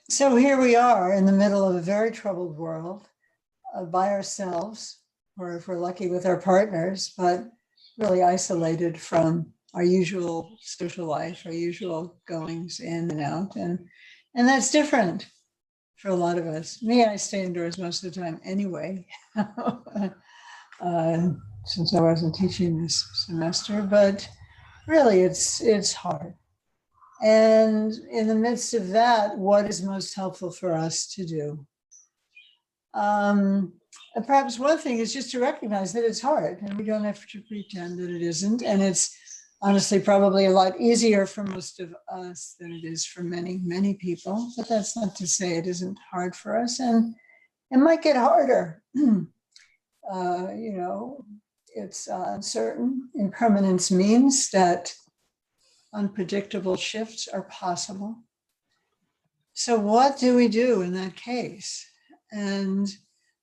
So here we are in the middle of a very troubled world by ourselves, or if we're lucky with our partners, but really isolated from our usual social life, our usual goings in and out. And that's different for a lot of us. Me, I stay indoors most of the time anyway, since I wasn't teaching this semester, but really it's hard. And in the midst of that, what is most helpful for us to do? And perhaps one thing is just to recognize that it's hard and we don't have to pretend that it isn't. And it's honestly probably a lot easier for most of us than it is for many, many people. But that's not to say it isn't hard for us. And it might get harder. It's uncertain. Impermanence means that unpredictable shifts are possible. So what do we do in that case? And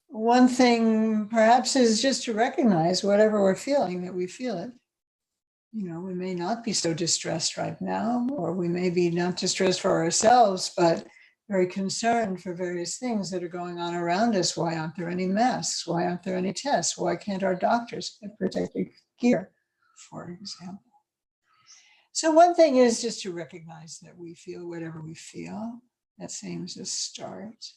one thing perhaps is just to recognize whatever we're feeling, that we feel it. We may not be so distressed right now, or we may be not distressed for ourselves, but very concerned for various things that are going on around us. Why aren't there any masks? Why aren't there any tests? Why can't our doctors get protective gear, for example? So one thing is just to recognize that we feel whatever we feel. That seems a start.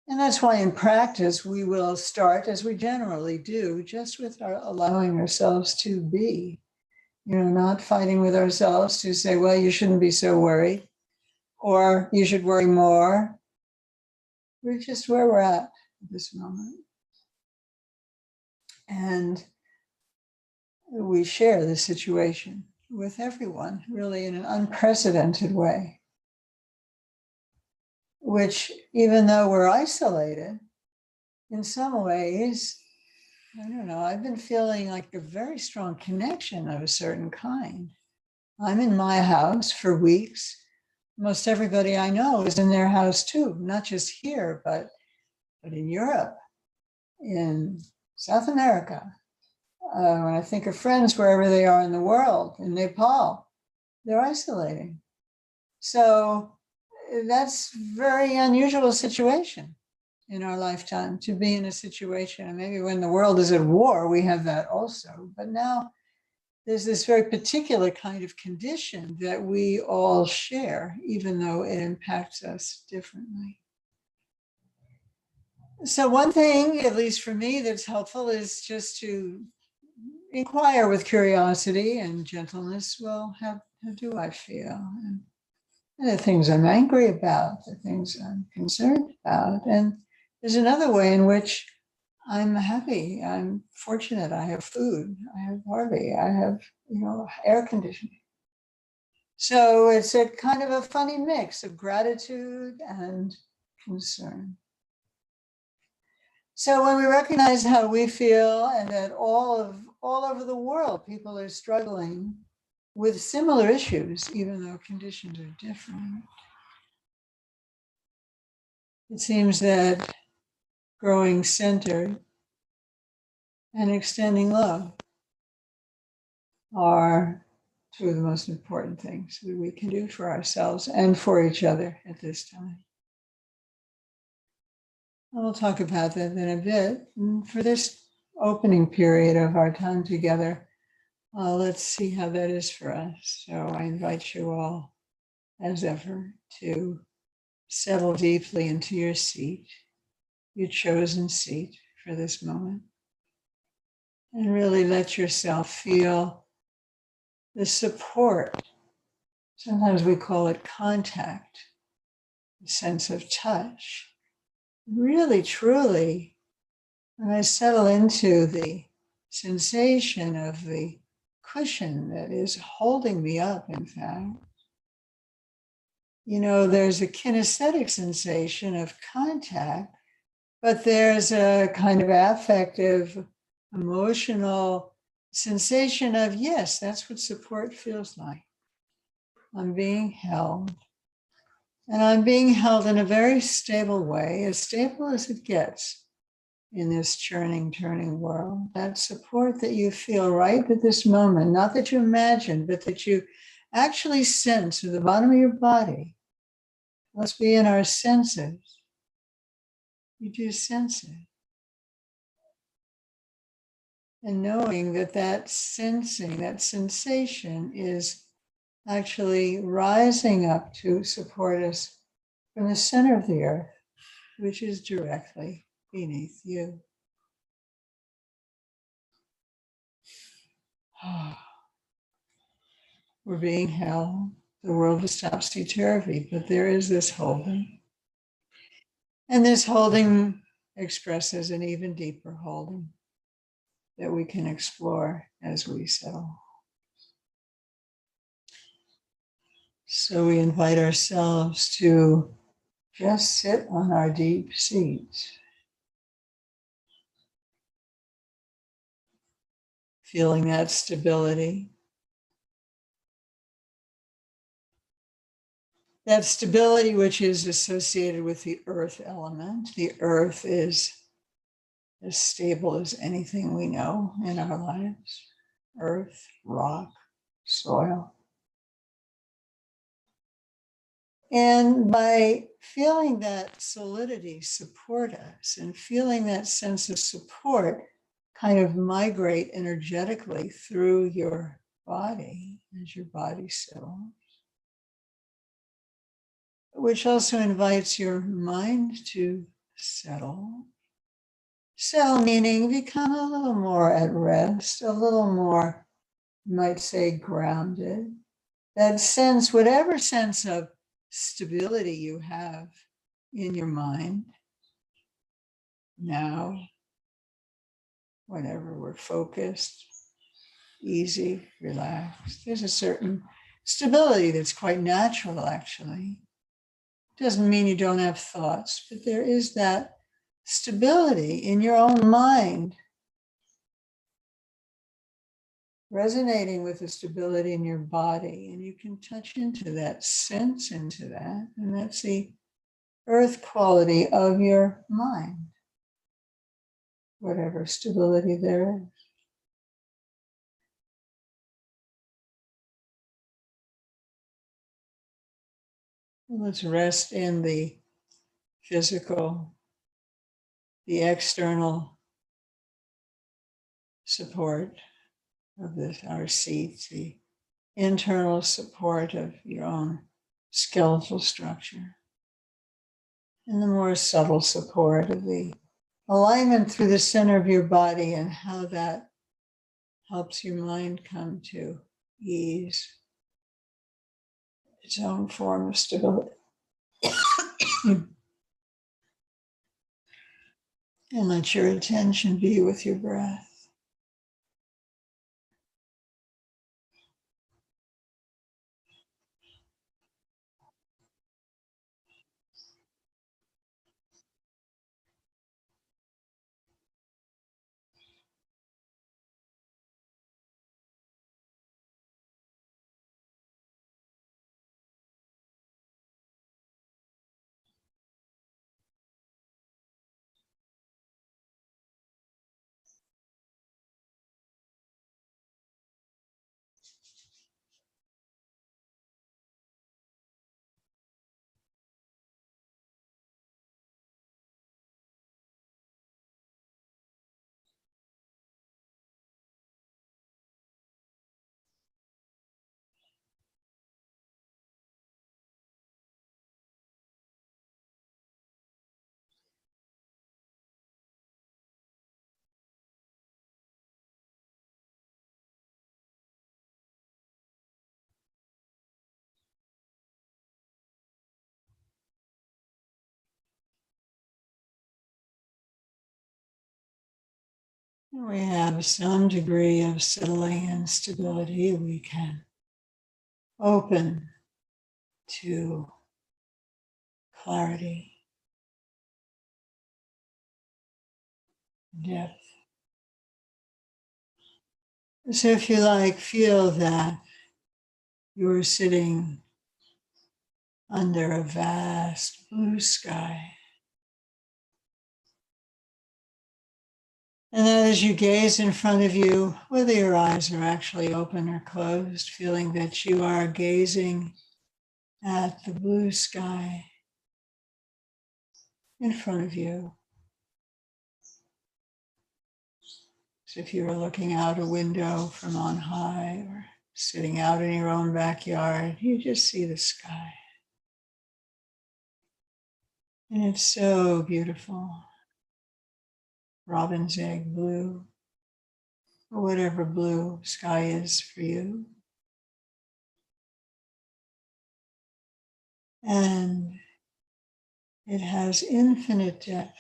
And that's why in practice, we will start, as we generally do, just with allowing ourselves to be, not fighting with ourselves to say, well, you shouldn't be so worried, or you should worry more. We're just where we're at this moment. And we share the situation with everyone, really in an unprecedented way, which, even though we're isolated, in some ways, I don't know, I've been feeling like a very strong connection of a certain kind. I'm in my house for weeks. Most everybody I know is in their house too, not just here, but in Europe, in South America. When I think of friends wherever they are in the world, in Nepal, they're isolating. So that's a very unusual situation in our lifetime, to be in a situation. And maybe when the world is at war, we have that also. But now there's this very particular kind of condition that we all share, even though it impacts us differently. So one thing, at least for me, that's helpful is just to inquire with curiosity and gentleness. Well, how do I feel? And the things I'm angry about, the things I'm concerned about. And there's another way in which I'm happy, I'm fortunate, I have food, I have Harvey, I have, air conditioning. So it's a kind of a funny mix of gratitude and concern. So when we recognize how we feel, and that all over the world, people are struggling with similar issues, even though conditions are different, it seems that growing centered and extending love are two of the most important things that we can do for ourselves and for each other at this time. We'll talk about that in a bit. And for this opening period of our time together, let's see how that is for us. So I invite you all, as ever, to settle deeply into your seat, your chosen seat for this moment, and really let yourself feel the support. Sometimes we call it contact, the sense of touch. Really, truly, when I settle into the sensation of the cushion that is holding me up, in fact, there's a kinesthetic sensation of contact, but there's a kind of affective, emotional sensation of, yes, that's what support feels like. I'm being held. And I'm being held in a very stable way, as stable as it gets in this churning, turning world. That support that you feel right at this moment, not that you imagine, but that you actually sense at the bottom of your body, Let's be in our senses. You do sense it. And knowing that that sensing, that sensation is actually rising up to support us from the center of the earth, which is directly beneath you. We're being held. The world is topsy-turvy, but there is this holding. And this holding expresses an even deeper holding that we can explore as we settle. So we invite ourselves to just sit on our deep seats, feeling that stability. That stability which is associated with the earth element. The earth is as stable as anything we know in our lives. Earth, rock, soil. And by feeling that solidity support us and feeling that sense of support kind of migrate energetically through your body as your body settles, which also invites your mind to settle. Settle meaning become a little more at rest, a little more, you might say, grounded. That sense, whatever sense of stability you have in your mind now, whenever we're focused, easy, relaxed, there's a certain stability that's quite natural, actually. Doesn't mean you don't have thoughts, but there is that stability in your own mind, resonating with the stability in your body, and you can touch into that, sense into that, and that's the earth quality of your mind, whatever stability there is. Let's rest in the physical, the external support of this, our seats, the internal support of your own skeletal structure, and the more subtle support of the alignment through the center of your body and how that helps your mind come to ease, its own form of stability. And let your attention be with your breath. We have some degree of settling and stability. We can open to clarity, depth. So if you like, feel that you're sitting under a vast blue sky. And then as you gaze in front of you, whether your eyes are actually open or closed, feeling that you are gazing at the blue sky, in front of you. So if you were looking out a window from on high or sitting out in your own backyard, you just see the sky. And it's so beautiful. Robin's egg blue, or whatever blue sky is for you. And it has infinite depth.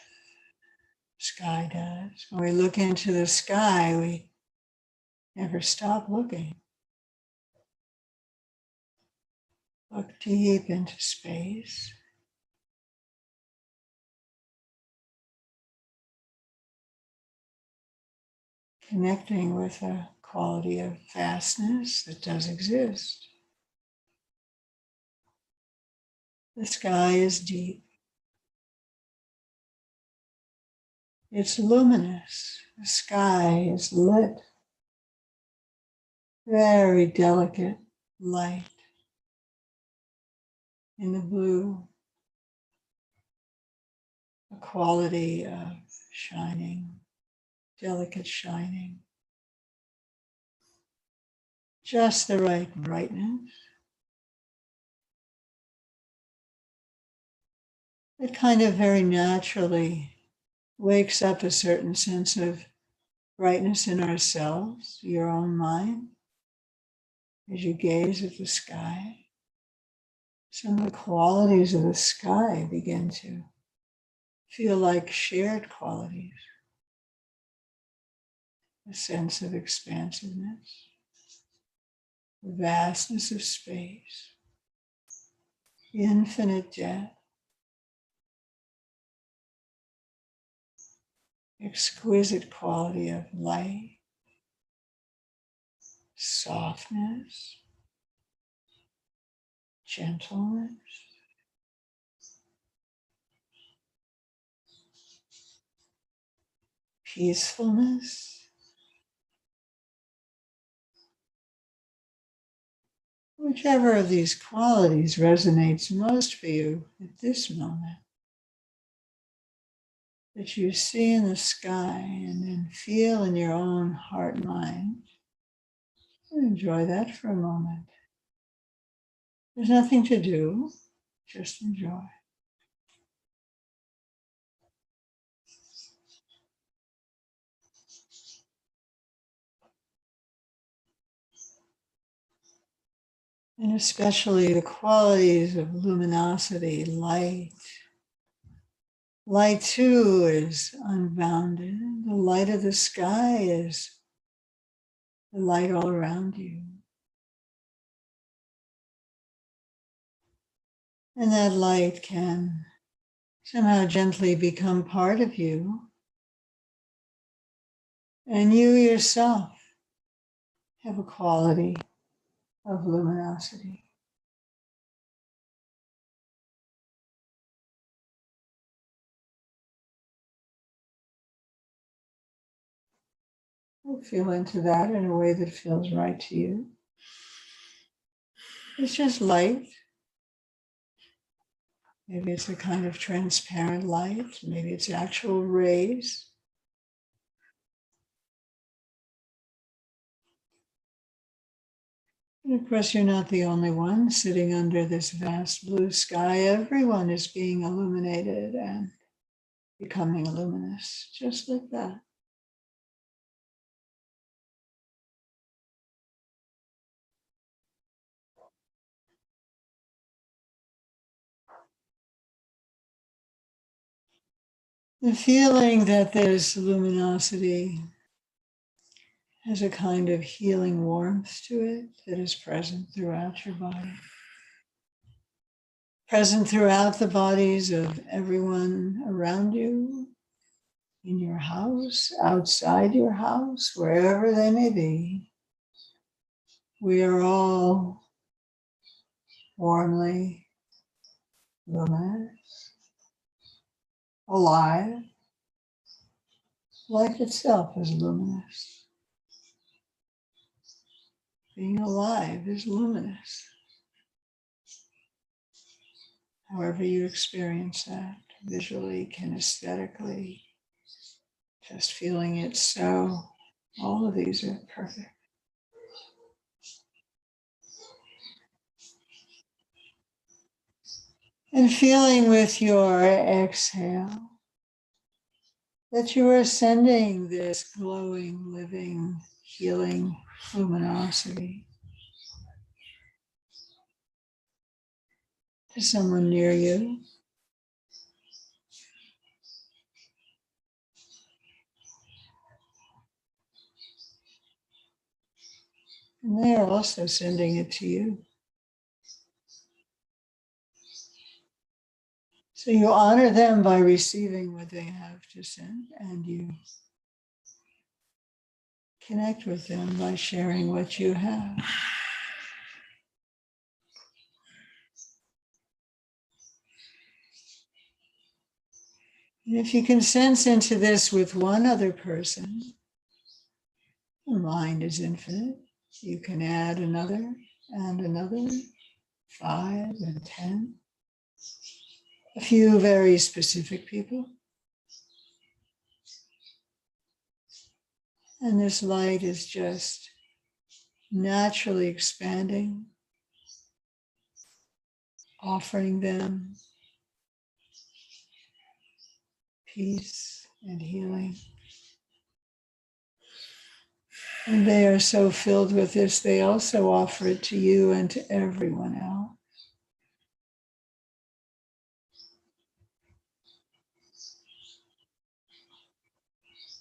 Sky does. When we look into the sky, we never stop looking. Look deep into space. Connecting with a quality of vastness that does exist. The sky is deep. It's luminous. The sky is lit. Very delicate light in the blue. A quality of shining, delicate shining. Just the right brightness. It kind of very naturally wakes up a certain sense of brightness in ourselves, your own mind, as you gaze at the sky. Some of the qualities of the sky begin to feel like shared qualities. A sense of expansiveness, the vastness of space, infinite depth, exquisite quality of light, softness, gentleness, peacefulness. Whichever of these qualities resonates most for you at this moment, that you see in the sky and then feel in your own heart-mind, enjoy that for a moment. There's nothing to do, just enjoy. And especially the qualities of luminosity, light. Light too is unbounded. The light of the sky is the light all around you. And that light can somehow gently become part of you. And you yourself have a quality of luminosity. We'll feel into that in a way that feels right to you. It's just light. Maybe it's a kind of transparent light. Maybe it's actual rays. And of course, you're not the only one sitting under this vast blue sky. Everyone is being illuminated and becoming luminous, just like that. The feeling that there's luminosity has a kind of healing warmth to it that is present throughout your body. Present throughout the bodies of everyone around you, in your house, outside your house, wherever they may be. We are all warmly luminous, alive. Life itself is luminous. Being alive is luminous. However you experience that, visually, kinesthetically, just feeling it so. All of these are perfect. And feeling with your exhale that you are sending this glowing, living, healing luminosity to someone near you. And they are also sending it to you. So you honor them by receiving what they have to send, and you connect with them by sharing what you have. And if you can sense into this with one other person, the mind is infinite. You can add another and another, 5 and 10. A few very specific people. And this light is just naturally expanding, offering them peace and healing. And they are so filled with this, they also offer it to you and to everyone else.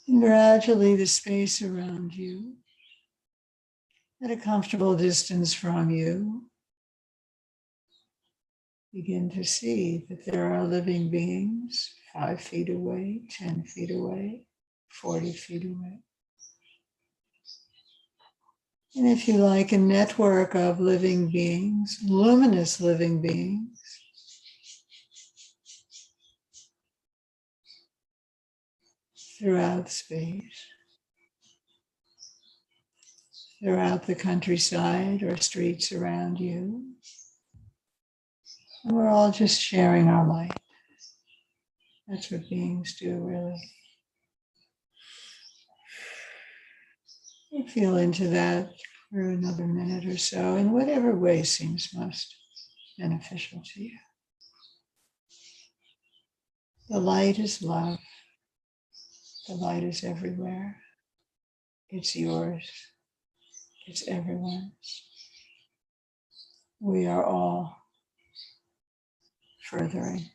And gradually, the space around you, at a comfortable distance from you, begin to see that there are living beings 5 feet away, 10 feet away, 40 feet away. And if you like, a network of living beings, luminous living beings, throughout space, throughout the countryside or streets around you. And we're all just sharing our light. That's what beings do, really. You feel into that for another minute or so, in whatever way seems most beneficial to you. The light is love. The light is everywhere. It's yours. It's everyone's. We are all furthering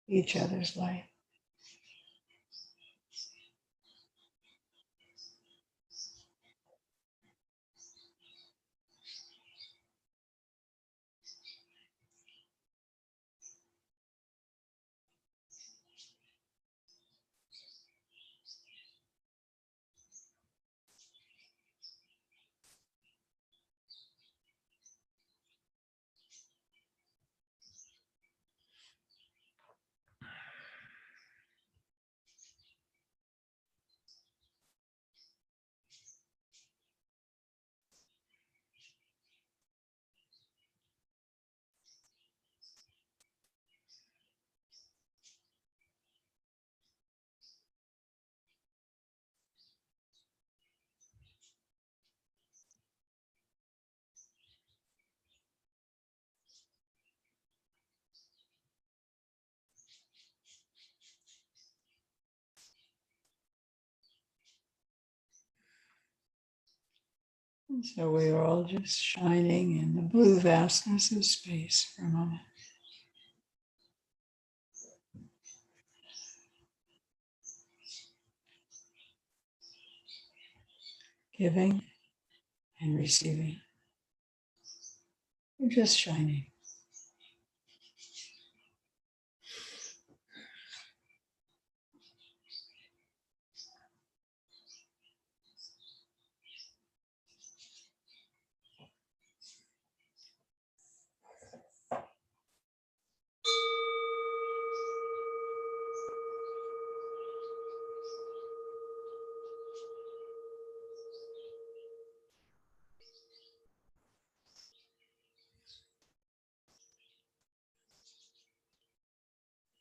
each other's light. And so we are all just shining in the blue vastness of space for a moment. Giving and receiving. We're just shining.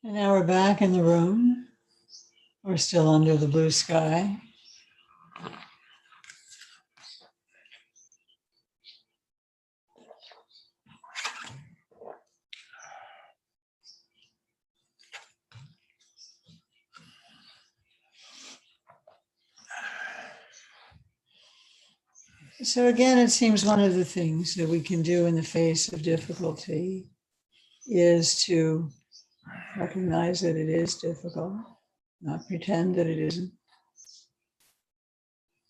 And now we're back in the room. We're still under the blue sky. So again, it seems one of the things that we can do in the face of difficulty is to recognize that it is difficult, not pretend that it isn't.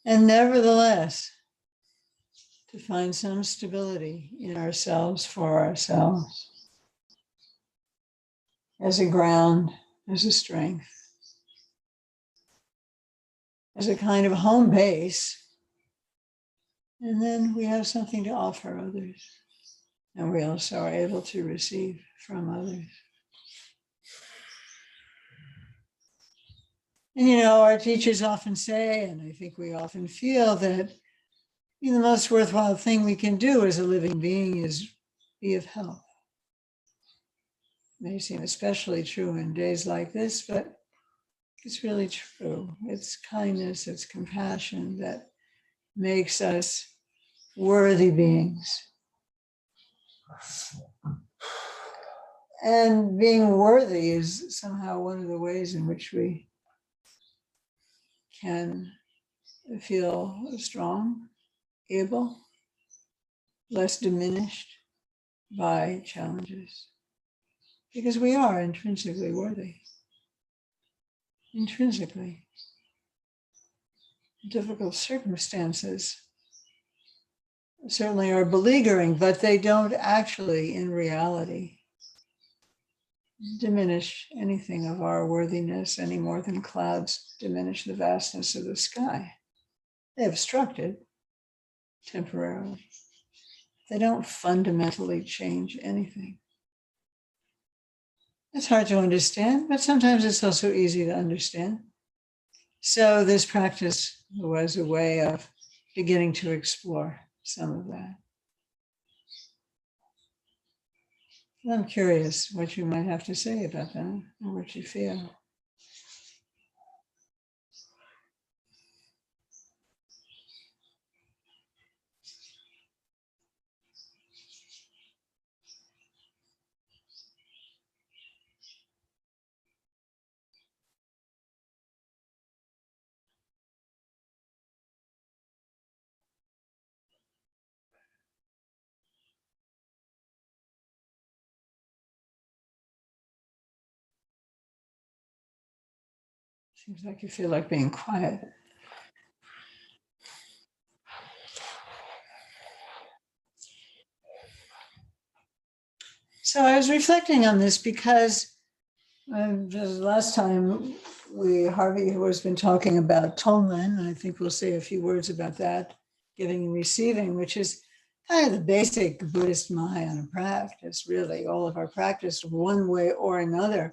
And nevertheless, to find some stability in ourselves, for ourselves, as a ground, as a strength, as a kind of home base. And then we have something to offer others. And we also are able to receive from others. And our teachers often say, and I think we often feel, that the most worthwhile thing we can do as a living being is be of help. It may seem especially true in days like this, but it's really true. It's kindness, it's compassion that makes us worthy beings. And being worthy is somehow one of the ways in which we can feel strong, able, less diminished by challenges. Because we are intrinsically worthy. Intrinsically. Difficult circumstances certainly are beleaguering, but they don't actually, in reality, diminish anything of our worthiness any more than clouds diminish the vastness of the sky. They obstruct it temporarily. They don't fundamentally change anything. It's hard to understand, but sometimes it's also easy to understand. So this practice was a way of beginning to explore some of that. I'm curious what you might have to say about that, or what you feel. Seems like you feel like being quiet. So I was reflecting on this because just last time Harvey has been talking about Tonglen, and I think we'll say a few words about that, giving and receiving, which is kind of the basic Buddhist Mahayana practice, really. All of our practice, one way or another,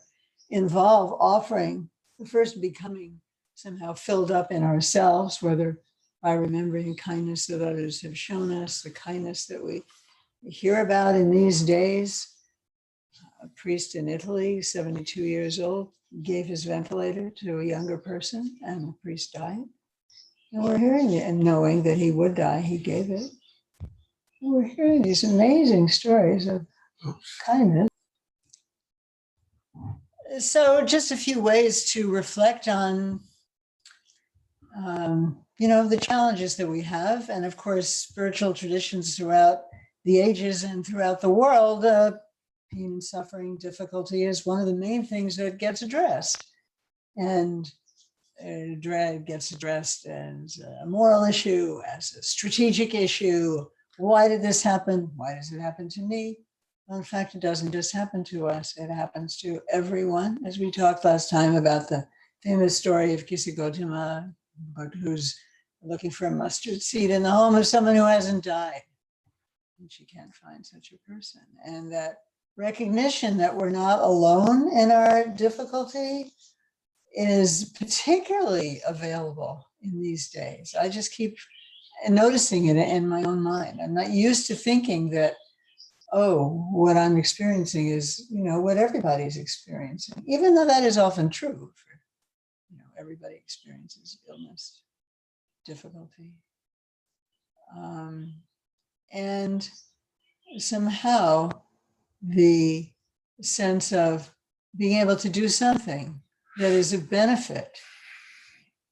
involve offering, the first becoming somehow filled up in ourselves, whether by remembering kindness that others have shown us, the kindness that we hear about in these days. A priest in Italy, 72 years old, gave his ventilator to a younger person, and the priest died. And we're hearing it, and knowing that he would die, he gave it. And we're hearing these amazing stories of kindness. So just a few ways to reflect on, the challenges that we have. And of course, spiritual traditions throughout the ages and throughout the world, pain and suffering, difficulty is one of the main things that gets addressed. And dread gets addressed as a moral issue, as a strategic issue. Why did this happen? Why does it happen to me? Well, in fact, it doesn't just happen to us. It happens to everyone. As we talked last time about the famous story of Kisagotama, who's looking for a mustard seed in the home of someone who hasn't died. And she can't find such a person. And that recognition that we're not alone in our difficulty is particularly available in these days. I just keep noticing it in my own mind. I'm not used to thinking that oh, what I'm experiencing is, what everybody's experiencing, even though that is often true. Everybody experiences illness, difficulty. And somehow the sense of being able to do something that is of benefit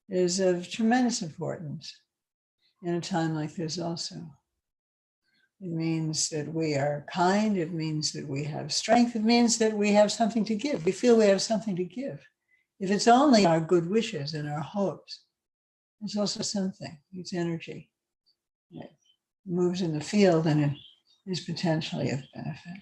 is of tremendous importance in a time like this also. It means that we are kind. It means that we have strength. It means that we have something to give. We feel we have something to give. If it's only our good wishes and our hopes, it's also something. It's energy. It moves in the field and it is potentially of benefit.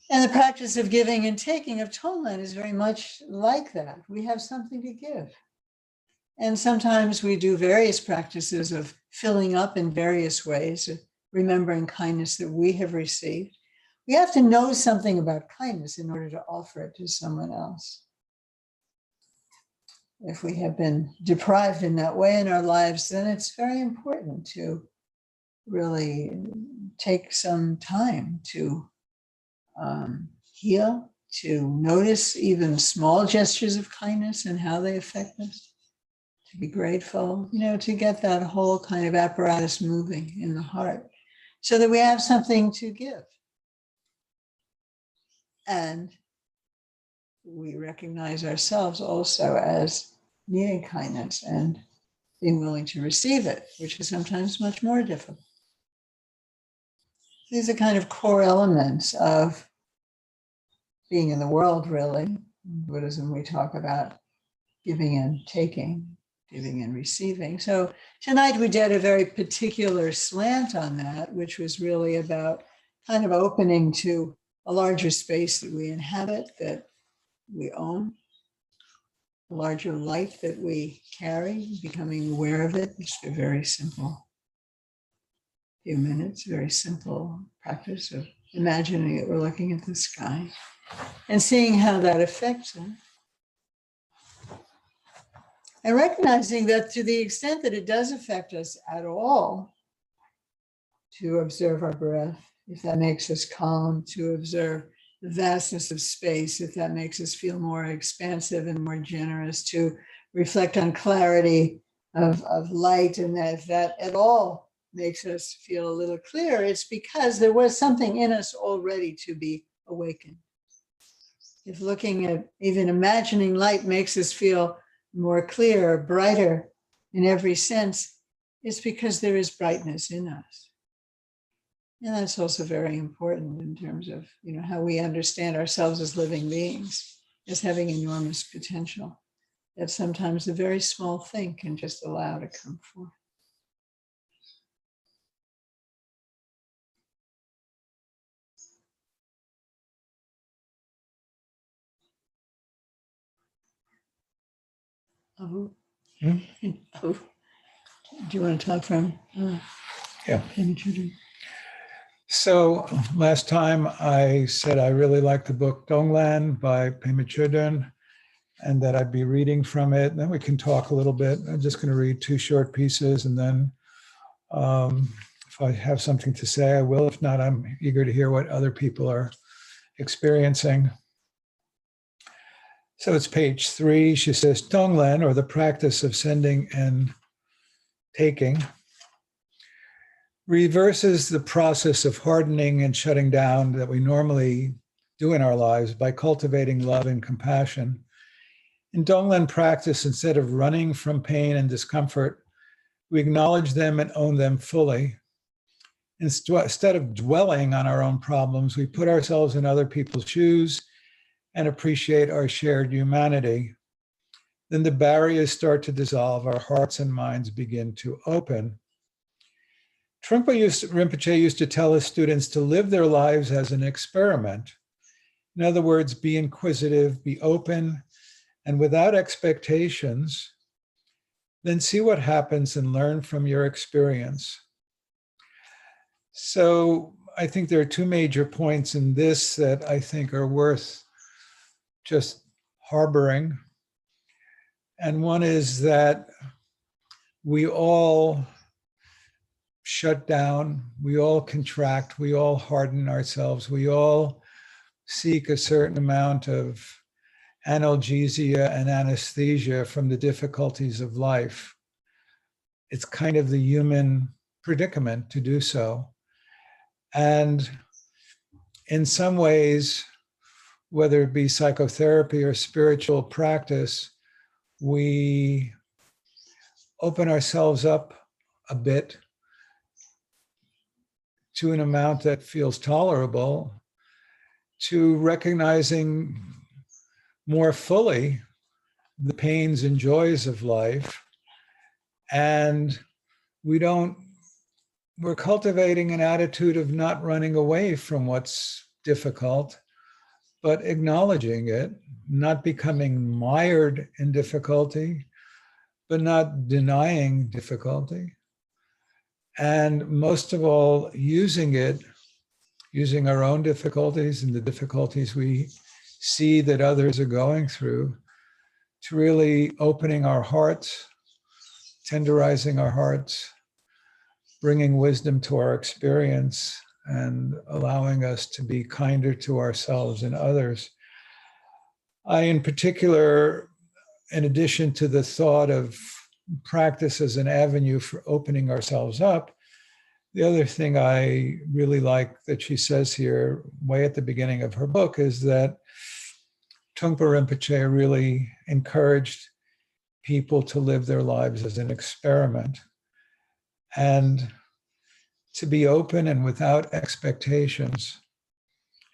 And the practice of giving and taking of Tonglen is very much like that. We have something to give. And sometimes we do various practices of filling up in various ways, remembering kindness that we have received. We have to know something about kindness in order to offer it to someone else. If we have been deprived in that way in our lives, then it's very important to really take some time to heal, to notice even small gestures of kindness and how they affect us, to be grateful, to get that whole kind of apparatus moving in the heart so that we have something to give. And we recognize ourselves also as needing kindness and being willing to receive it, which is sometimes much more difficult. These are kind of core elements of being in the world, really. In Buddhism, we talk about giving and taking, giving and receiving. So tonight we did a very particular slant on that, which was really about kind of opening to a larger space that we inhabit, that we own, a larger light that we carry, becoming aware of it. It's a very simple few minutes, very simple practice of imagining that we're looking at the sky and seeing how that affects us. And recognizing that to the extent that it does affect us at all, to observe our breath, if that makes us calm, to observe the vastness of space, if that makes us feel more expansive and more generous, to reflect on clarity of light, and that if that at all makes us feel a little clearer, it's because there was something in us already to be awakened. If looking at, even imagining light makes us feel more clear, brighter in every sense, it's because there is brightness in us. And that's also very important in terms of, how we understand ourselves as living beings, as having enormous potential, that sometimes a very small thing can just allow to come forth. Oh. Oh. Do you want to talk from? Yeah. So last time I said I really liked the book Tonglen by Pema Chodron and that I'd be reading from it. And then we can talk a little bit. I'm just going to read 2 short pieces, and then if I have something to say, I will. If not, I'm eager to hear what other people are experiencing. So it's page 3. She says, Tonglen, or the practice of sending and taking, reverses the process of hardening and shutting down that we normally do in our lives by cultivating love and compassion. In Tonglen practice, instead of running from pain and discomfort, we acknowledge them and own them fully. Instead of dwelling on our own problems, we put ourselves in other people's shoes and appreciate our shared humanity. Then the barriers start to dissolve, our hearts and minds begin to open. Rinpoche used to tell his students to live their lives as an experiment. In other words, be inquisitive, be open, and without expectations, then see what happens and learn from your experience. So I think there are 2 major points in this that I think are worth just harboring. And one is that we all shut down, we all contract, we all harden ourselves, we all seek a certain amount of analgesia and anesthesia from the difficulties of life. It's kind of the human predicament to do so. And in some ways, whether it be psychotherapy or spiritual practice, we open ourselves up a bit to an amount that feels tolerable, to recognizing more fully the pains and joys of life. And we're cultivating an attitude of not running away from what's difficult, but acknowledging it, not becoming mired in difficulty, but not denying difficulty. And most of all, using our own difficulties and the difficulties we see that others are going through, to really opening our hearts, tenderizing our hearts, bringing wisdom to our experience, and allowing us to be kinder to ourselves and others. I, in particular, in addition to the thought of practice as an avenue for opening ourselves up, the other thing I really like that she says here, way at the beginning of her book, is that Trungpa Rinpoche really encouraged people to live their lives as an experiment and to be open and without expectations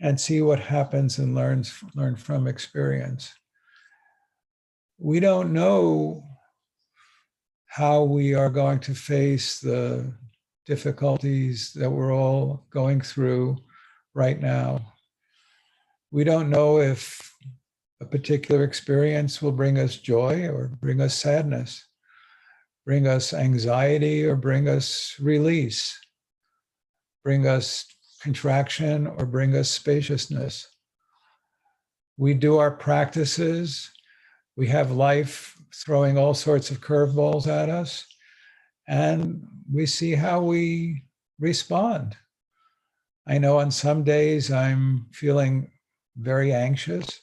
and see what happens and learn from experience. We don't know how we are going to face the difficulties that we're all going through right now. We don't know if a particular experience will bring us joy or bring us sadness, bring us anxiety or bring us release, bring us contraction or bring us spaciousness. We do our practices. We have life throwing all sorts of curveballs at us, and we see how we respond. I know on some days I'm feeling very anxious,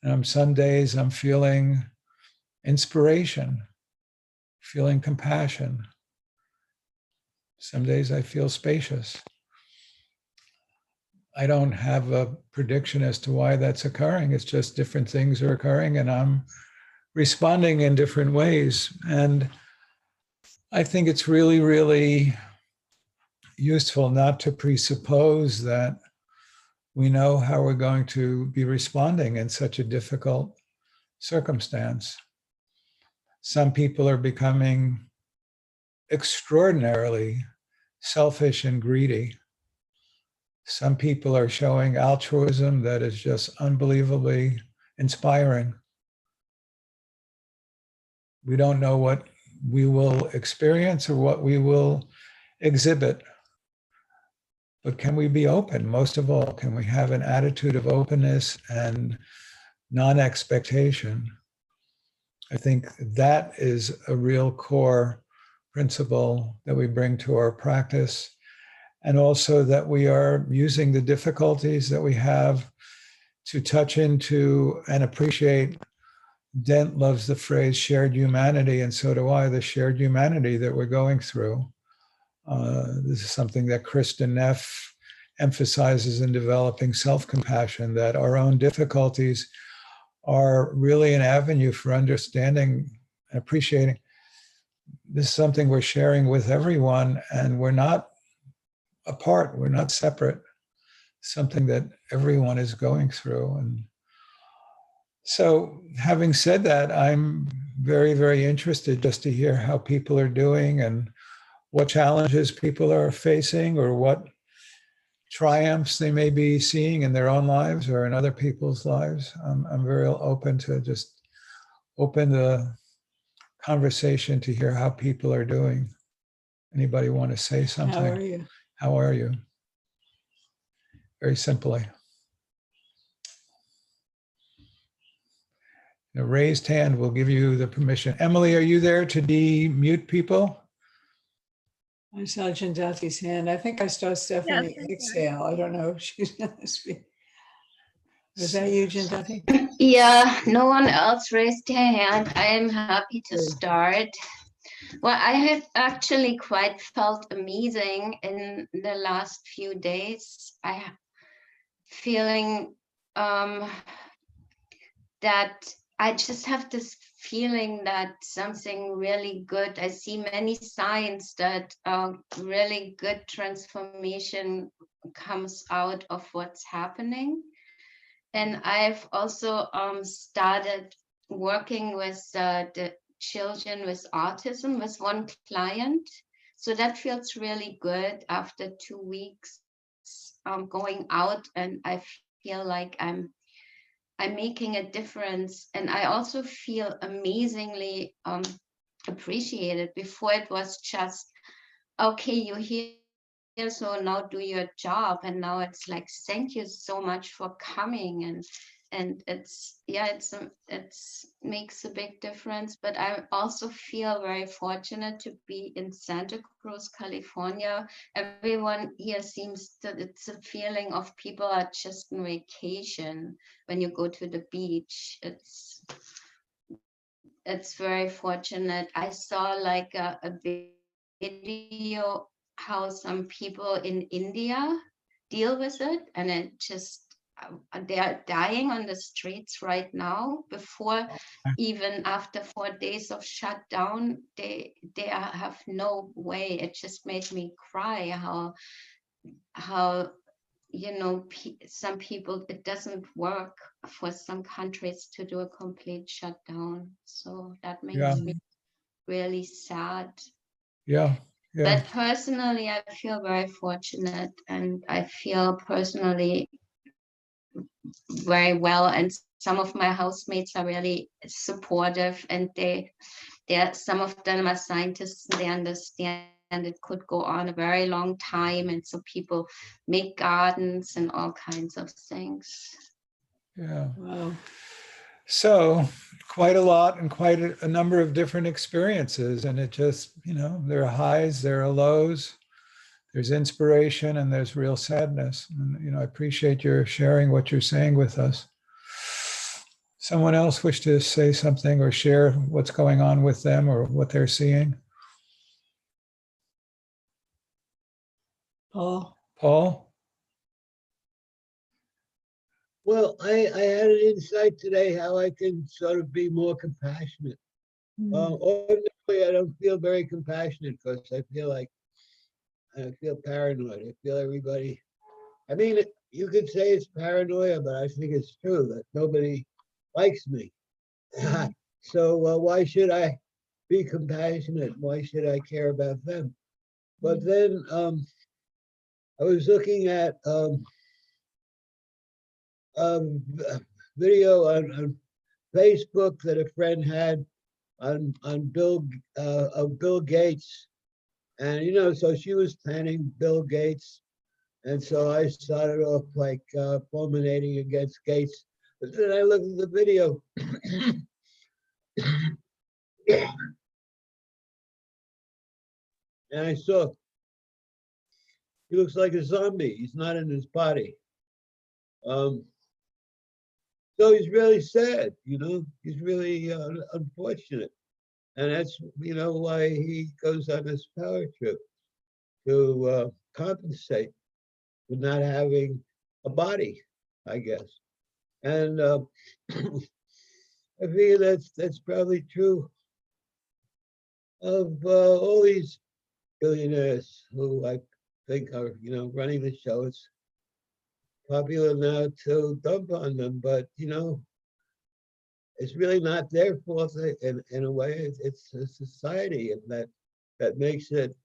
and on some days I'm feeling inspiration, feeling compassion. Some days I feel spacious. I don't have a prediction as to why that's occurring. It's just different things are occurring and I'm responding in different ways. And I think it's really, really useful not to presuppose that we know how we're going to be responding in such a difficult circumstance. Some people are becoming extraordinarily selfish and greedy. Some people are showing altruism that is just unbelievably inspiring. We don't know what we will experience or what we will exhibit. But can we be open? Most of all, can we have an attitude of openness and non-expectation? I think that is a real core principle that we bring to our practice. And also that we are using the difficulties that we have to touch into and appreciate. Dent loves the phrase shared humanity, and so do I, the shared humanity that we're going through. This is something that Kristen Neff emphasizes in developing self-compassion, that our own difficulties are really an avenue for understanding and appreciating. This is something we're sharing with everyone, and we're not apart, we're not separate. Something that everyone is going through. And so, having said that, I'm very, very interested just to hear how people are doing and what challenges people are facing or what triumphs they may be seeing in their own lives or in other people's lives. I'm very open to just open the conversation to hear how people are doing. Anybody want to say something? How are you? How are you? Very simply. A raised hand will give you the permission. Emily, are you there to de-mute people? I saw Jindati's hand. I think I saw Stephanie Yes. exhale. I don't know if she's going to speak. Was that you, Jindati? Yeah, no one else raised their hand. I am happy to start. Well, I have actually quite felt amazing in the last few days. I feeling that I just have this feeling that something really good. I see many signs that really good transformation comes out of what's happening. And I've also started working with the children with autism with one client. So that feels really good after 2 weeks going out, and I feel like I'm making a difference. And I also feel amazingly appreciated. Before it was just, okay, you're here, so now do your job. And now it's like, thank you so much for coming. And it's, yeah, it's makes a big difference. But I also feel very fortunate to be in Santa Cruz, California. Everyone here seems that it's a feeling of people are just on vacation when you go to the beach. It's very fortunate. I saw like a video how some people in India deal with it, and it just they are dying on the streets right now. Before, even after 4 days of shutdown, they have no way. It just made me cry how you know, some people, it doesn't work for some countries to do a complete shutdown. So that makes me really sad. Yeah. Yeah. But personally, I feel very fortunate, and I feel personally very well. And some of my housemates are really supportive, and some of them are scientists, and they understand it could go on a very long time. And so people make gardens and all kinds of things. Yeah. Wow. So quite a lot and quite a number of different experiences. And it just, there are highs, there are lows, there's inspiration, and there's real sadness. And, I appreciate your sharing what you're saying with us. Someone else wish to say something or share what's going on with them or what they're seeing? Paul? Well, I had an insight today how I can sort of be more compassionate. Ordinarily, I don't feel very compassionate because I feel paranoid. I feel everybody. I mean, you could say it's paranoia, but I think it's true that nobody likes me. So why should I be compassionate? Why should I care about them? But then I was looking at video on Facebook that a friend had on Bill Gates, and so she was planning Bill Gates, and so I started off like fulminating against Gates, but then I looked at the video. And I saw he looks like a zombie. He's not in his body. So he's really sad, he's really unfortunate. And that's, why he goes on this power trip to compensate for not having a body, I guess. And I figure that's probably true of all these billionaires who I think are, running the show. It's popular now to dump on them, but it's really not their fault in a way. It's a society that makes it,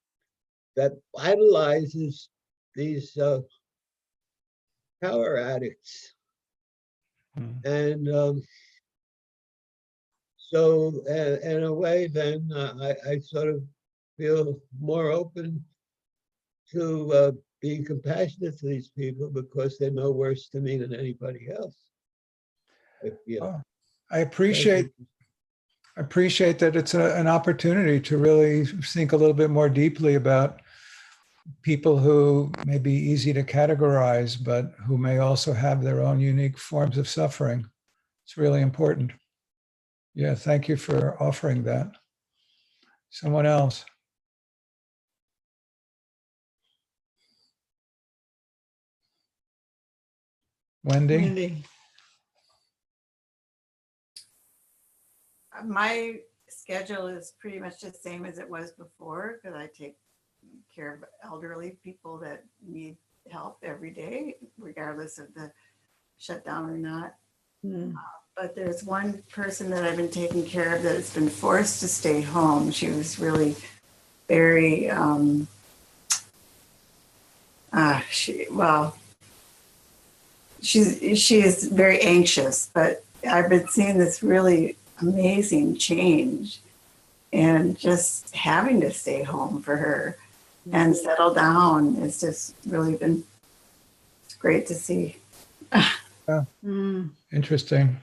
that idolizes these power addicts. And so in a way, then I sort of feel more open to being compassionate to these people because they're no worse to me than anybody else. I appreciate that it's an opportunity to really think a little bit more deeply about people who may be easy to categorize, but who may also have their own unique forms of suffering. It's really important. Yeah, thank you for offering that. Someone else? Wendy? Wendy. My schedule is pretty much the same as it was before because I take care of elderly people that need help every day, regardless of the shutdown or not. Hmm. But there's one person that I've been taking care of that has been forced to stay home. She was really very, she is very anxious, but I've been seeing this really amazing change and just having to stay home for her and settle down. It's just really been great to see. Hmm. Interesting.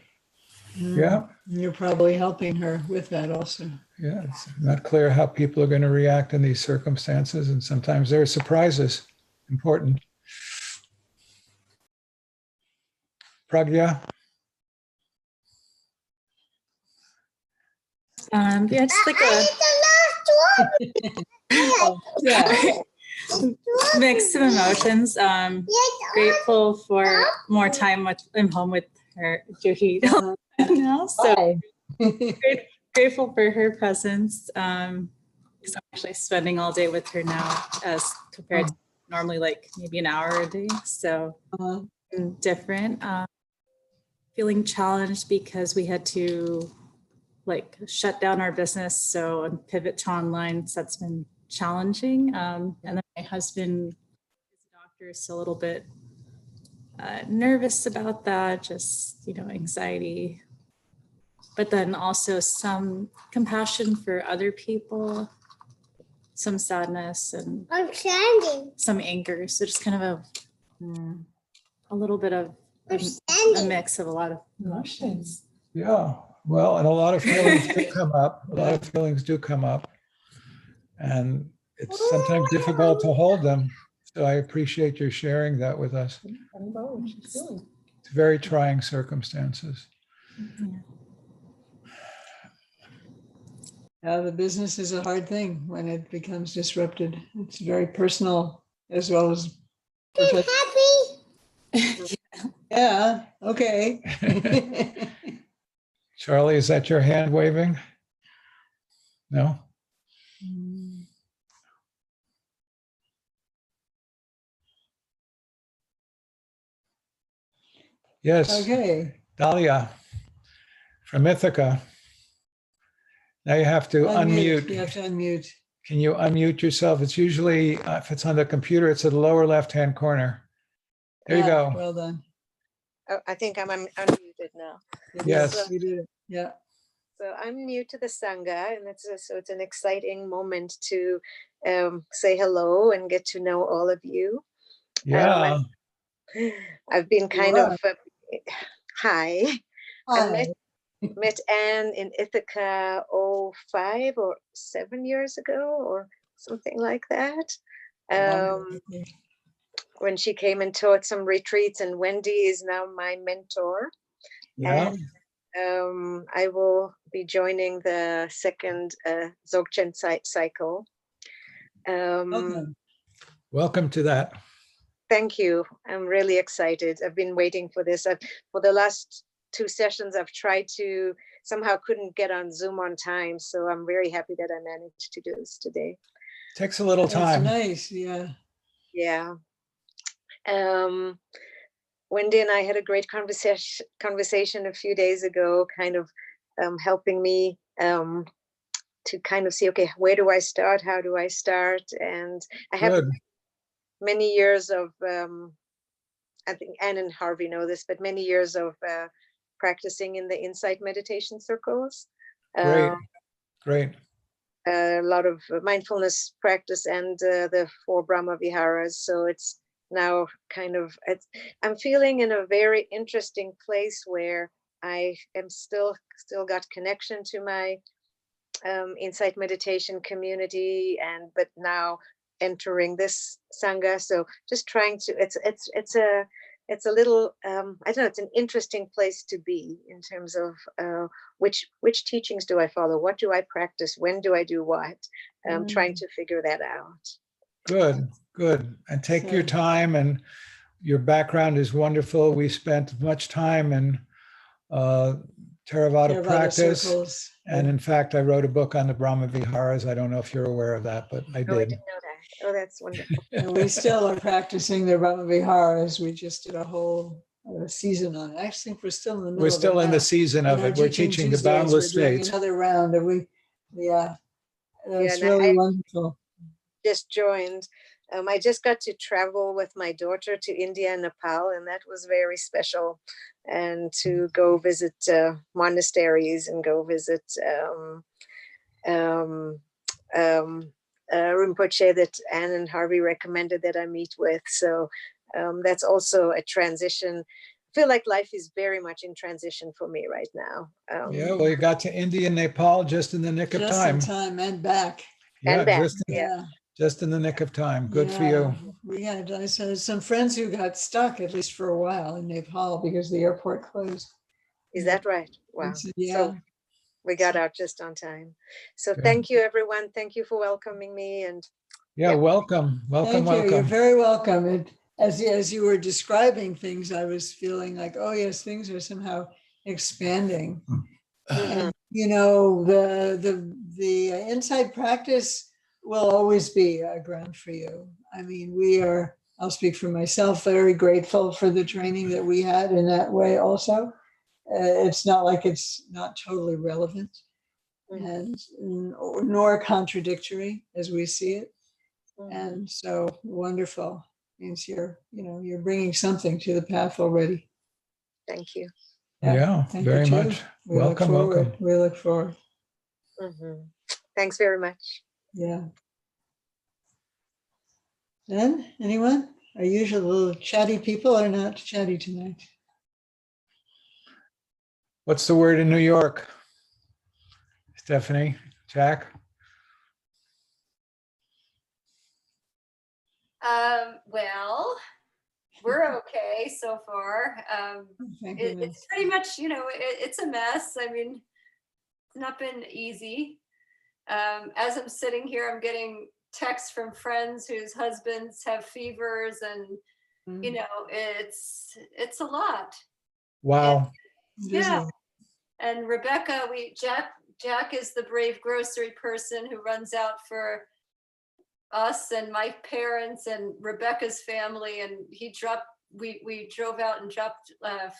Hmm. Yeah, You're probably helping her with that also. yeah. It's not clear how people are going to react in these circumstances, and sometimes there are surprises. Important. Pragya? Yeah, just like Yeah. a mix of emotions. Grateful for more time I'm home with her, Juhi, now. So grateful for her presence. Because I'm actually spending all day with her now, as compared to normally like maybe an hour a day. So different. Feeling challenged because we had to like shut down our business and pivot to online. So that's been challenging. And then my husband is a doctor, so a little bit nervous about that, just, anxiety. But then also some compassion for other people, some sadness and some anger. So just kind of a little bit of a mix of a lot of emotions. Yeah, well, and a lot of feelings do come up. A lot of feelings do come up. And it's sometimes difficult to hold them. So I appreciate your sharing that with us. It's very trying circumstances. Yeah, the business is a hard thing when it becomes disrupted. It's very personal as well as professional. Yeah, okay. Charlie, is that your hand waving? No? Yes. Okay. Dahlia from Ithaca. Now you have to unmute. You have to unmute. Can you unmute yourself? It's usually, if it's on the computer, it's at the lower left-hand corner. There you go. Well done. Oh, I think I'm unmuted now. Yes. You did it. Yeah. So I'm new to the Sangha, and it's an exciting moment to say hello and get to know all of you. Yeah. I've been kind of hi. Hi. I met Anne in Ithaca 5 or 7 years ago or something like that. When she came and taught some retreats, and Wendy is now my mentor. Yeah. And I will be joining the second Dzogchen cycle. Welcome to that. Thank you. I'm really excited. I've been waiting for this. For the last 2 sessions, I've tried to, somehow couldn't get on Zoom on time. So I'm very happy that I managed to do this today. Takes a little time. That's nice. Yeah. Yeah. Wendy and I had a great conversation a few days ago, kind of helping me to kind of see, okay, where do I start? How do I start? And I have many years of, I think Anne and Harvey know this, but many years of practicing in the insight meditation circles. Great. A lot of mindfulness practice and the 4 Brahma Viharas. So it's now kind of, I'm feeling in a very interesting place where I am still got connection to my insight meditation community, but now entering this Sangha. So just trying to, it's a little, I don't know, it's an interesting place to be in terms of which teachings do I follow? What do I practice? When do I do what? Trying to figure that out. Good, good. And take your So- time, and your background is wonderful. We spent much time in Theravada Theravada practice. circles. And in fact, I wrote a book on the Brahma Viharas. I don't know if you're aware of that, but I Oh, I did. didn't know that. Oh, that's wonderful. And we still are practicing the Brahma Viharas. We just did a whole season on it. I think we're still in the middle We're of it still in now. the season of On our it. We're teaching the Tuesdays, boundless we're doing states. another round, and it's and really I wonderful. just joined. I just got to travel with my daughter to India and Nepal, and that was very special. And to go visit monasteries and go visit Rinpoche that Anne and Harvey recommended that I meet with. So that's also a transition. I feel like life is very much in transition for me right now. Yeah, well, you got to India and Nepal just in the nick of Just time. in time and back. Yeah, and back. Yeah. just in the nick of time. Good for Yeah. you. We had some friends who got stuck, at least for a while, in Nepal because the airport closed. Is that right? Wow. Yeah. So we got out just on time. So Good. thank you, everyone. Thank you for welcoming me. And Yeah, Yeah. welcome, welcome, Thank you. You're welcome. very welcome. And as you were describing things, I was feeling like, oh yes, things are somehow expanding. And the inside practice will always be a ground for you. I mean, I'll speak for myself, very grateful for the training that we had in that way also. It's not like it's not totally relevant and nor contradictory as we see it. And so wonderful means you're bringing something to the path already. thank you. Yeah, thank very you too. much. We Welcome, look forward. welcome. We look forward. Mhm. Thanks very much. Yeah. Then, anyone? Our usual little chatty people are not chatty tonight. What's the word in New York? Stephanie, Jack? Well, we're okay so far. Thank It's goodness. pretty much, it's a mess. I mean, it's not been easy. As I'm sitting here, I'm getting texts from friends whose husbands have fevers, and it's a lot. Wow. Yeah. And Rebecca, Jack is the brave grocery person who runs out for us and my parents and Rebecca's family, and we drove out and dropped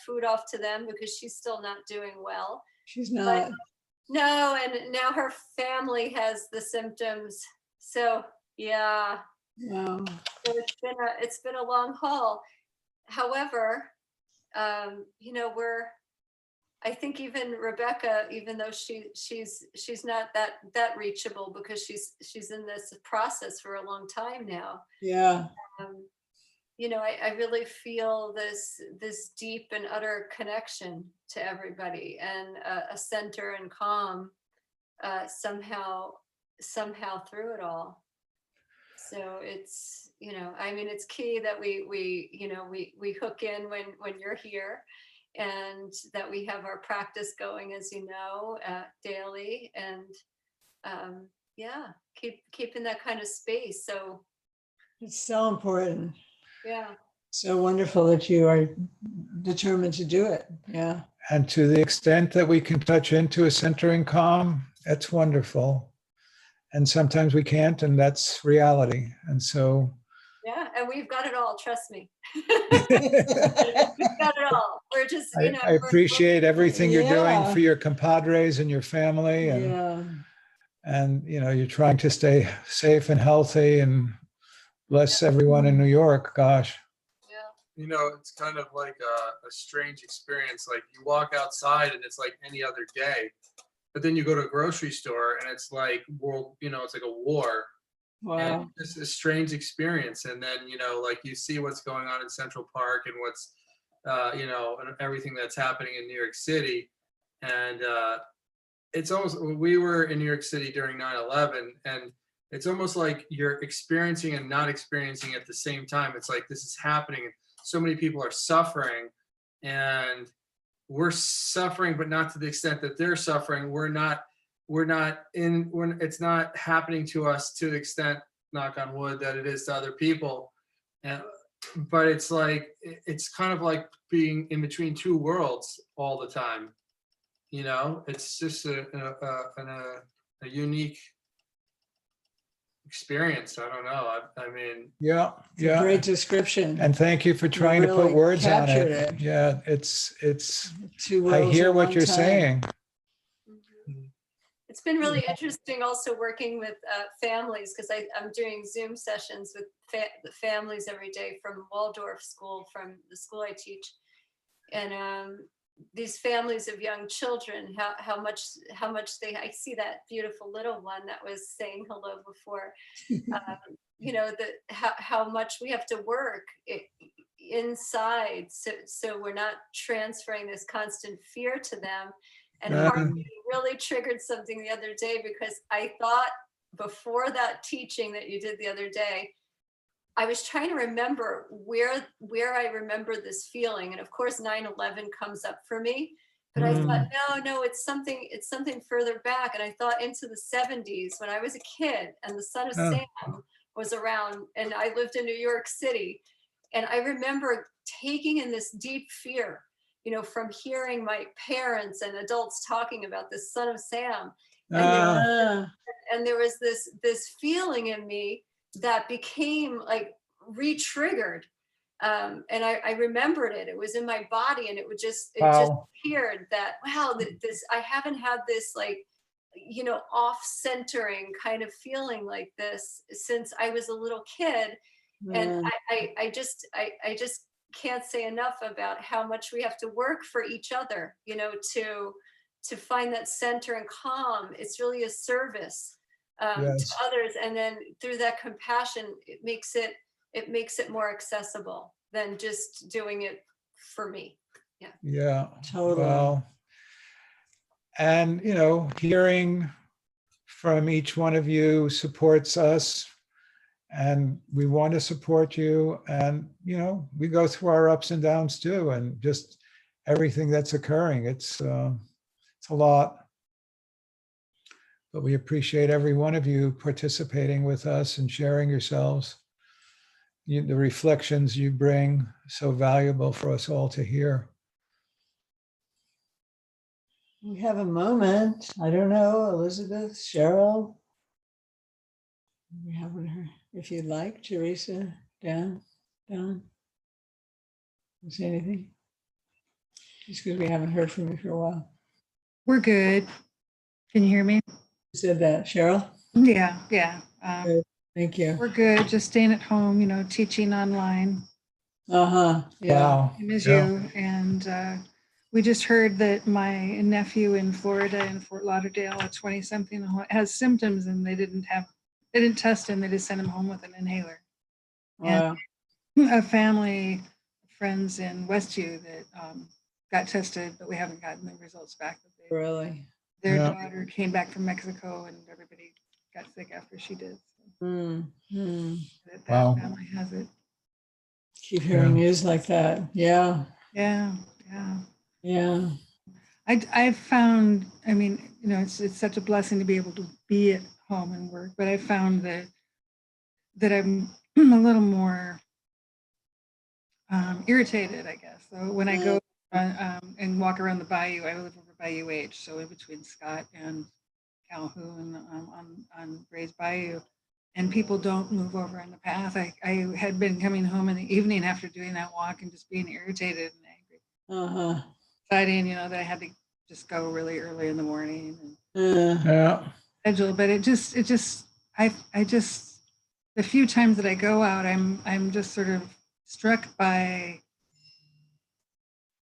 food off to them because she's still not doing well. She's not. No, and now her family has the symptoms. So yeah, Wow. so it's been a long haul. However, I think even Rebecca, even though she's not that reachable because she's in this process for a long time now. Yeah. I really feel this deep and utter connection to everybody, and a center and calm somehow through it all. So it's it's key that we hook in when you're here, and that we have our practice going, as daily, and keeping that kind of space. So It's so important. yeah. So wonderful that you are determined to do it. Yeah. And to the extent that we can touch into a centering calm, that's wonderful. And sometimes we can't, and that's reality. And so. Yeah, and we've got it all, trust me. We've got it all. We're just, I appreciate everything you're doing Yeah. for your compadres and your family. And, Yeah. and you're trying to stay safe and healthy, and bless everyone in New York. Gosh. It's kind of like a strange experience. Like you walk outside and it's like any other day, but then you go to a grocery store and it's like it's like a war. Wow. And it's a strange experience. And then, like you see what's going on in Central Park and what's, and everything that's happening in New York City. And it's almost, we were in New York City during 9/11, and it's almost like you're experiencing and not experiencing at the same time. It's like this is happening. So many people are suffering, and we're suffering, but not to the extent that they're suffering. It's not happening to us to the extent, knock on wood, that it is to other people. And but it's like, it's kind of like being in between two worlds all the time. You know, it's just a unique experience. I don't know. I mean, Yeah, It's a yeah. great description. And thank you for trying to put really words on captured it. it. Yeah, it's, Two I worlds hear at what one you're time. saying. It's been really interesting also working with families, because I'm doing Zoom sessions with families every day from Waldorf School, from the school I teach. And these families of young children, how much I see that beautiful little one that was saying hello before, you know, how much we have to work inside, so we're not transferring this constant fear to them. And Harvey really triggered something the other day, because I thought before that teaching that you did the other day, I was trying to remember where I remember this feeling. And of course, 9/11 comes up for me, but I thought, no, it's something further back. And I thought into the 70s when I was a kid and the Son of Sam was around, and I lived in New York City. And I remember taking in this deep fear, you know, from hearing my parents and adults talking about this Son of Sam. And there was this feeling in me that became like re-triggered. And I remembered it. It was in my body, and it just appeared that, wow, I haven't had this, like, you know, off-centering kind of feeling like this since I was a little kid. And I just can't say enough about how much we have to work for each other, you know, to find that center and calm. It's really a service to others, and then through that compassion, it makes it more accessible than just doing it for me. Yeah, Totally. well, and you know, hearing from each one of you supports us, and we want to support you. And you know, we go through our ups and downs too, and just everything that's occurring. It's a lot. But we appreciate every one of you participating with us and sharing yourselves. The reflections you bring, so valuable for us all to hear. We have a moment. I don't know, Elizabeth, Cheryl. We haven't heard. If you'd like, Teresa, Dan. Say anything? Just because we haven't heard from you for a while. We're good. Can you hear me? You said that, Cheryl? Yeah. Good. Thank you. We're good. Just staying at home, you know, teaching online. Yeah. Wow. I miss you. And we just heard that my nephew in Florida, in Fort Lauderdale, a 20-something, has symptoms, and they didn't test him. They just sent him home with an inhaler. Wow. And a family, friends in Westview that got tested, but we haven't gotten the results back. Really? Their daughter came back from Mexico, and everybody got sick after she did. So that family has it. Keep hearing news like that. Yeah. I've found, I mean, you know, it's such a blessing to be able to be at home and work, but I found that I'm a little more irritated, I guess. So when I go and walk around the bayou, I live over Bayou H, so in between Scott and Calhoun on Gray's Bayou, and people don't move over on the path. I had been coming home in the evening after doing that walk and just being irritated and angry. Deciding, you know, that I had to just go really early in the morning and schedule. But it just the few times that I go out, I'm just sort of struck by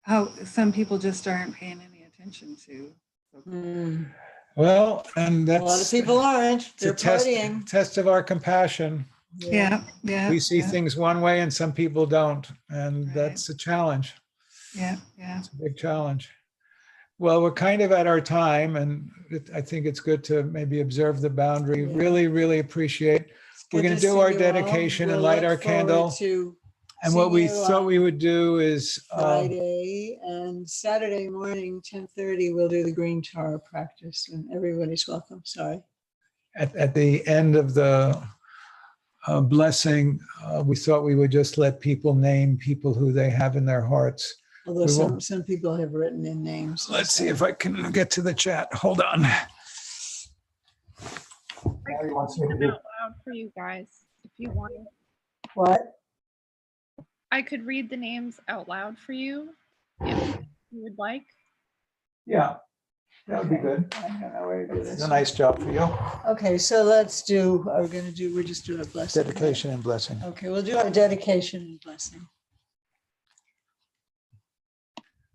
how some people just aren't paying any attention to. Well, and that's a lot of people aren't. They're partying. Test of our compassion. Yeah. We see things one way and some people don't, and that's a challenge. Yeah. It's a big challenge. Well, we're kind of at our time, and I think it's good to maybe observe the boundary. Yeah. Really, really appreciate. We're Good going to to do see our you all. dedication and We'll light look our forward candle. to And what seeing we you thought we on would do is Friday and Saturday morning, 10:30, we'll do the green tar practice, and everybody's welcome. Sorry. at the end of the blessing, we thought we would just let people name people who they have in their hearts. Although We won't- some people have written in names. Let's see if I can get to the chat. Hold on. Mary wants me to Read do- them out loud for you guys if you want. What? I could read the names out loud for you if you would like. Yeah, that would be good. I don't know where to do It's this. a nice job for you. Okay, so let's do, we're just doing a blessing. right? Dedication and blessing. Okay, we'll do our dedication and blessing.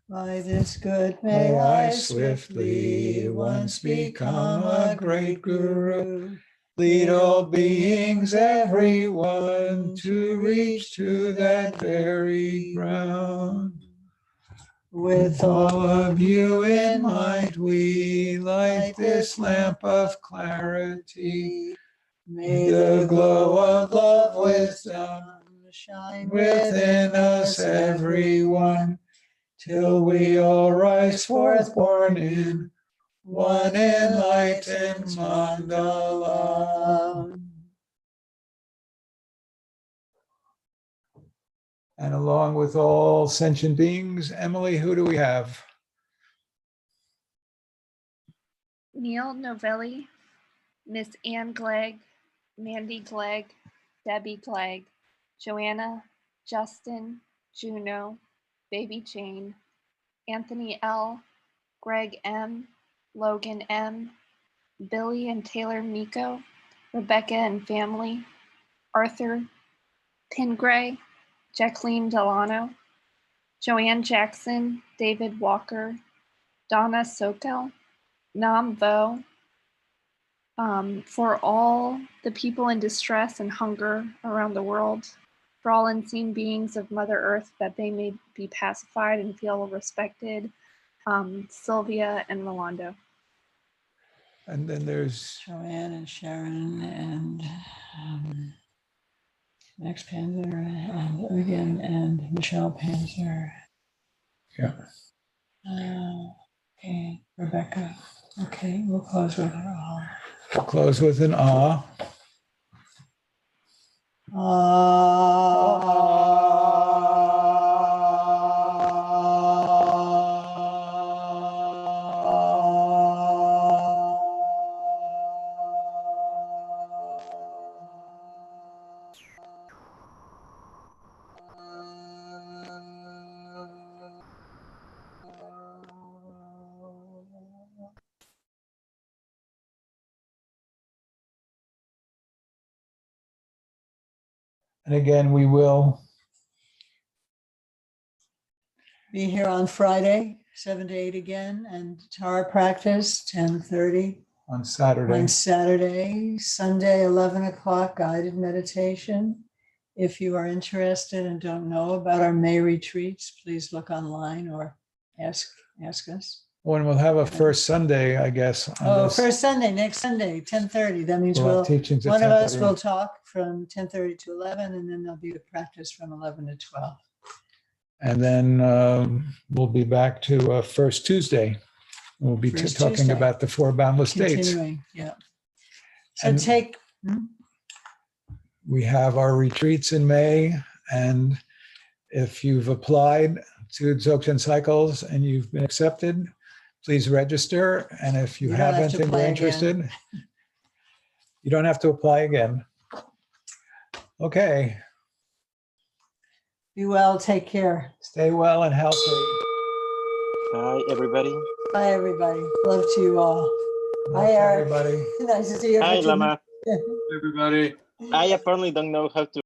By this good may I swiftly once become a great guru. Lead all beings, everyone, to reach to that very ground. With all of you in mind, we light this lamp of clarity. May the glow of love wisdom shine within us, everyone, till we all rise forth born in one enlightened mandala. And along with all sentient beings, Emily, who do we have? Neil Novelli, Miss Anne Glegg, Mandy Glegg, Debbie Glegg, Joanna, Justin, Juno, Baby Jane, Anthony L., Greg M., Logan M., Billy and Taylor Miko, Rebecca and family, Arthur Pingray, Jacqueline Delano, Joanne Jackson, David Walker, Donna Sokel, Nam Vo, for all the people in distress and hunger around the world, for all unseen beings of Mother Earth, that they may be pacified and feel respected, Sylvia and Rolando. And then there's Joanne and Sharon and Max Panzer and Eugen and Michelle Panzer. Yeah. Okay, Rebecca. Okay, we'll close with her all. We'll close with an ah. And again, we will Be here on Friday, 7 to 8 again, and Tara practice, 10:30. on Saturday. On Saturday, Sunday, 11 o'clock, guided meditation. If you are interested and don't know about our May retreats, please look online or ask us. When we'll have a first Sunday, I guess. on Oh, this. first Sunday, next Sunday, 10:30. That means We'll have teachings at one of us 10:30. will talk from 10:30 to 11, and then there'll be a practice from 11 to 12. And then we'll be back to first Tuesday. We'll be First talking Tuesday. about the four boundless states. Continuing, yeah. So And- take, We have our retreats in May, and if you've applied to Dzogchen Cycles and you've been accepted, please register. And if you You don't have haven't to and you're apply interested, you don't have to apply again. Okay, be well, take care. stay well and healthy. Hi, everybody. Bye, everybody. Love to you all. Love Hi, to Eric. everybody. Nice to see you. Hi, Lama. Everybody. I apparently don't know how to